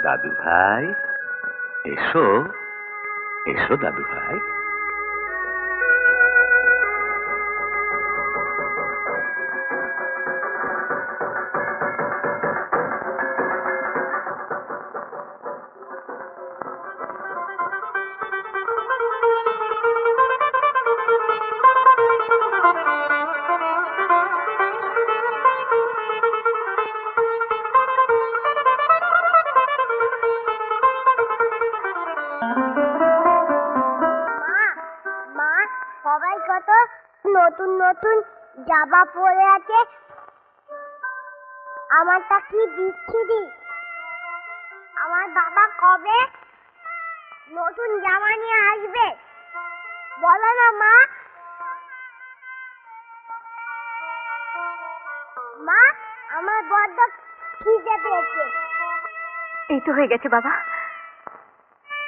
দাদু ভাই, এসো এসো দাদু ভাই। নতুন নতুন জামা পরে আছে, আমারটা কি বিচ্ছিরি। আমার বাবা কবে নতুন জামা নিয়ে আসবে বলো না মা। মা, আমার বড্ড খিদে পেয়েছে। এই তো হয়ে গেছে বাবা।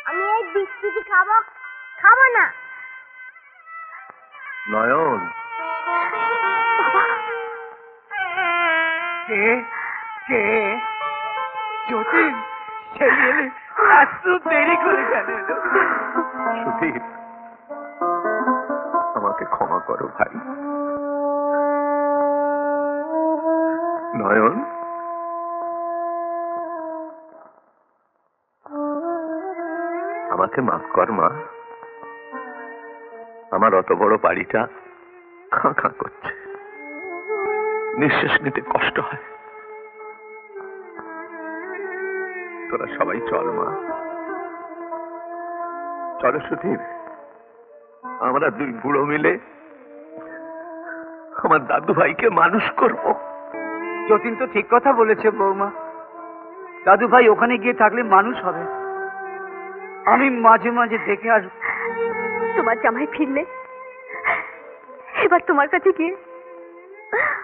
আমি এই বিস্কিট খাবো না। নয়ন, কে কে যতীন, সেই এলে এত দেরি করে কেন এলো? সুধীর, আমাকে ক্ষমা করো ভাই। নয়ন, আমাকে মাফ কর মা। আমার অত বড় বাড়িটা খাঁ খাঁ করছে, নিঃশ্বাস নিতে কষ্ট হয়। তোরা সবাই চল মা, চলো সুধীর। আমরা দুই বুড়ো মিলে আমার দাদু ভাইকে মানুষ করব। যতীন তো ঠিক কথা বলেছে বৌমা, দাদু ভাই ওখানে গিয়ে থাকলে মানুষ হবে। আমি মাঝে মাঝে দেখে আসবো। তোমার জামাই ফিরলে এবার তোমার কাছে গিয়ে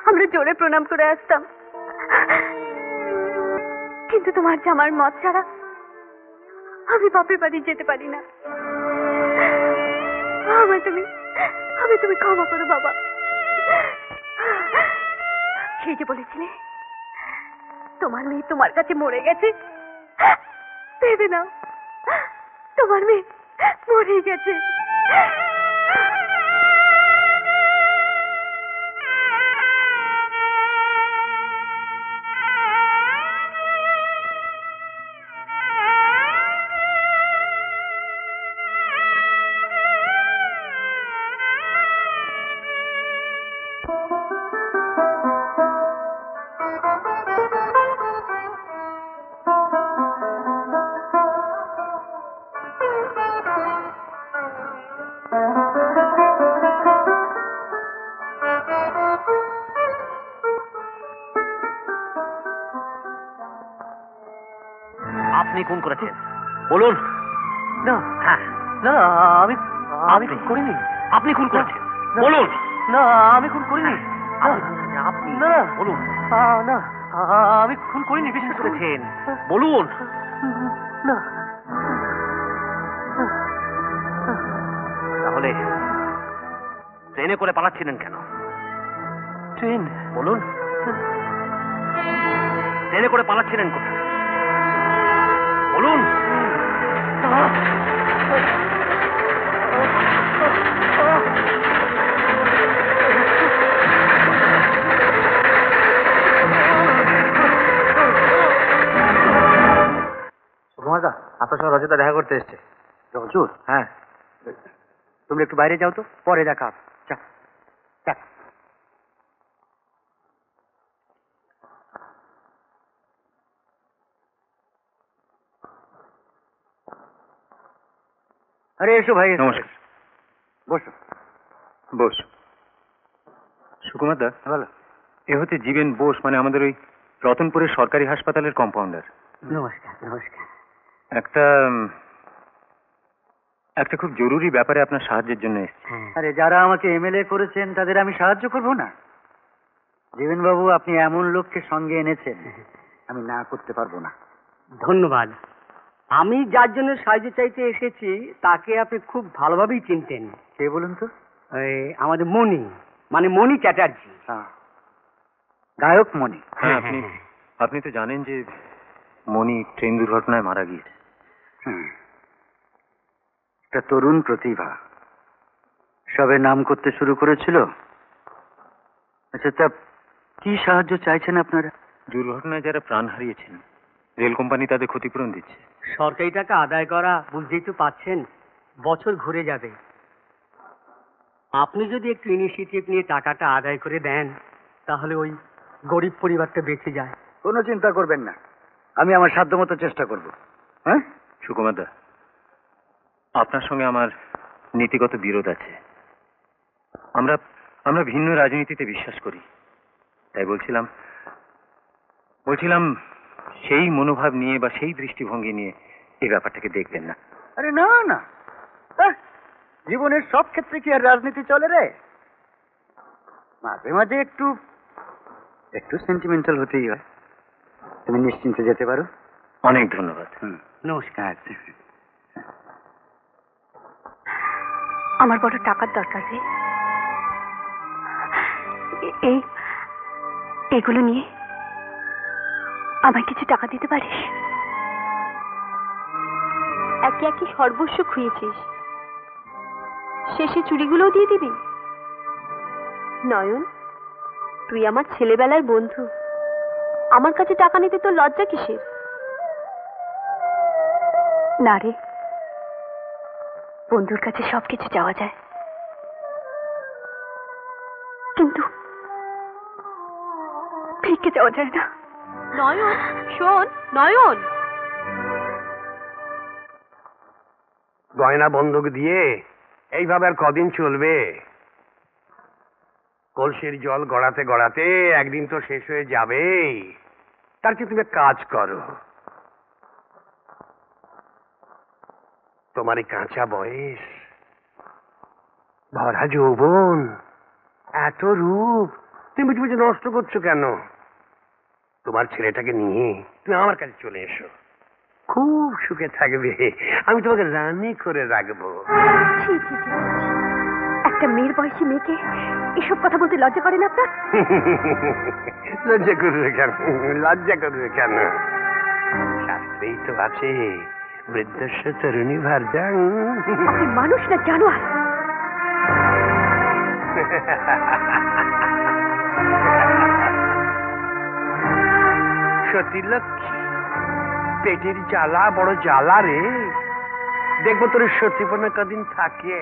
আমরা জোরে প্রণাম করে আসতাম, কিন্তু তোমার জামার মত ছাড়া আমি বাপের বাড়ি যেতে পারি না। আমি তুমি ক্ষমা করো বাবা। সেই যে বলেছিলে তোমার মেয়ে তোমার কাছে মরে গেছে, ভেবে নাও তোমার মেয়ে মরে গেছে। আপনি খুন করেছেন বলুন। না, হ্যাঁ, না, আমি খুন করিনি। আপনি খুন করেছেন বলুন। না, আমি খুন করিনি। আপনি না বলুন। না, আমি খুন করিনি, বিশ্বাস করেছেন বলুন। না। তাহলে ট্রেনে করে পালাচ্ছিলেন কেন? ট্রেন? বলুন, ট্রেনে করে পালাচ্ছিলেন কোথায় বলুন। সুকুমারদা, আপনার সঙ্গে রজতা দেখা করতে এসছে। রজত? হ্যাঁ। তুমি একটু বাইরে যাও তো, পরে দেখা। আরে এসো ভাই, নমস্কার। বসো। বোস। সুকুমার দা, ভালো। এ হচ্ছে জীবেন বোস, মানে আমাদের ওই রতনপুরের সরকারি হাসপাতালের কম্পাউন্ডার। নমস্কার। নমস্কার। একটা একটা খুব জরুরি ব্যাপারে আপনার সাহায্যের জন্য এসেছি। আরে যারা আমাকে এমএলএ করেছেন তাদের আমি সাহায্য করব না? জীবন বাবু, আপনি এমন লোককে সঙ্গে এনেছেন, আমি না করতে পারবো না। ধন্যবাদ। আমি যার জন্য সাহায্য চাইতে এসেছি তাকে আপনি খুব ভালোভাবেই চিনতেন। কে বলুন তো? ওই আমাদের মণি, মানে মণি চ্যাটার্জি। গায়ক মণি। হ্যাঁ, আপনি তো জানেন যে মণি ট্রেন দুর্ঘটনায় মারা গিয়েছে। একটা তরুণ প্রতিভা, সবে নাম করতে শুরু করেছিল। আচ্ছা, তা কি সাহায্য চাইছেন আপনারা? দুর্ঘটনায় যারা প্রাণ হারিয়েছেন, রেল কোম্পানি তাদের ক্ষতিপূরণ দিচ্ছে। সরকারি টাকা আদায় করা, বুঝতেই তো পাচ্ছেন, বছর ঘুরে যাবে। আপনি যদি একটু ইনিশিয়েটিভ নিয়ে টাকাটা আদায় করে দেন, তাহলে ওই গরিব পরিবারটা বেঁচে যায়। কোনো চিন্তা করবেন না, আমি আমার সাধ্যমতো চেষ্টা করব। হ্যাঁ, সুকুমার দা, আপনার সঙ্গে আমার নীতিগত বিরোধ আছে। আমরা ভিন্ন রাজনীতিতে বিশ্বাস করি। তাই বলছিলাম সেই মনোভাব নিয়ে বা সেই দৃষ্টিভঙ্গি নিয়ে এই ব্যাপারটাকে দেখবেন না। আরে না না, জীবনের সব ক্ষেত্রে কি আর রাজনীতি চলে রে? মাঝে মাঝে একটু সেন্টিমেন্টাল হতেই হয়। তুমি নিশ্চিন্তে যেতে পারো। অনেক ধন্যবাদ। নমস্কার। আমার বড় টাকার দরকার রে। এগুলো নিয়ে আমায় কিছু টাকা দিতে পারিস? একে একে সর্বস্ব খুঁয়েছিস, শেষে চুরিগুলোও দিয়ে দিবি? নয়ন, তুই আমার ছেলেবেলার বন্ধু, আমার কাছে টাকা নিতে তোর লজ্জা কিসের? না রে, বন্ধুর কাছে সবকিছু চাওয়া যায়, কিন্তু ভিক্ষে চাওয়া যায় না। নয়ন শোন, নয়ন। গয়না বন্ধক দিয়ে এইভাবে আর কদিন চলবে? কলসির জল গড়াতে গড়াতে একদিন তো শেষ হয়ে যাবেই। তার কি তুমি কাজ করো, তোমার এই কাঁচা বয়স, ভরা যৌবন, এত রূপ, তুমি বুঝে বুঝে নষ্ট করছো কেন? তোমার ছেলেটাকে নিয়ে তুমি আমার কাছে চলে এসো, খুব সুখে থাকবে। আমি তোমাকে রানী করে রাখবো। ছি, ছি, ছি, ছি, ছি। একটা মেয়ের বয়সী মেয়েকে এসব কথা বলতে লজ্জা করে না আপনার? লজ্জা করবে কেন? লজ্জা করবে কেন? শাস্ত্রেই তো আছে, বৃদ্ধস্য তরুণী ভার্যাং। আপনি মানুষ না জানোয়ার? সতী লক্ষ্মী, পেটের জ্বালা বড় জ্বালা রে। দেখবো তোর সতীপনা কদিন থাকে।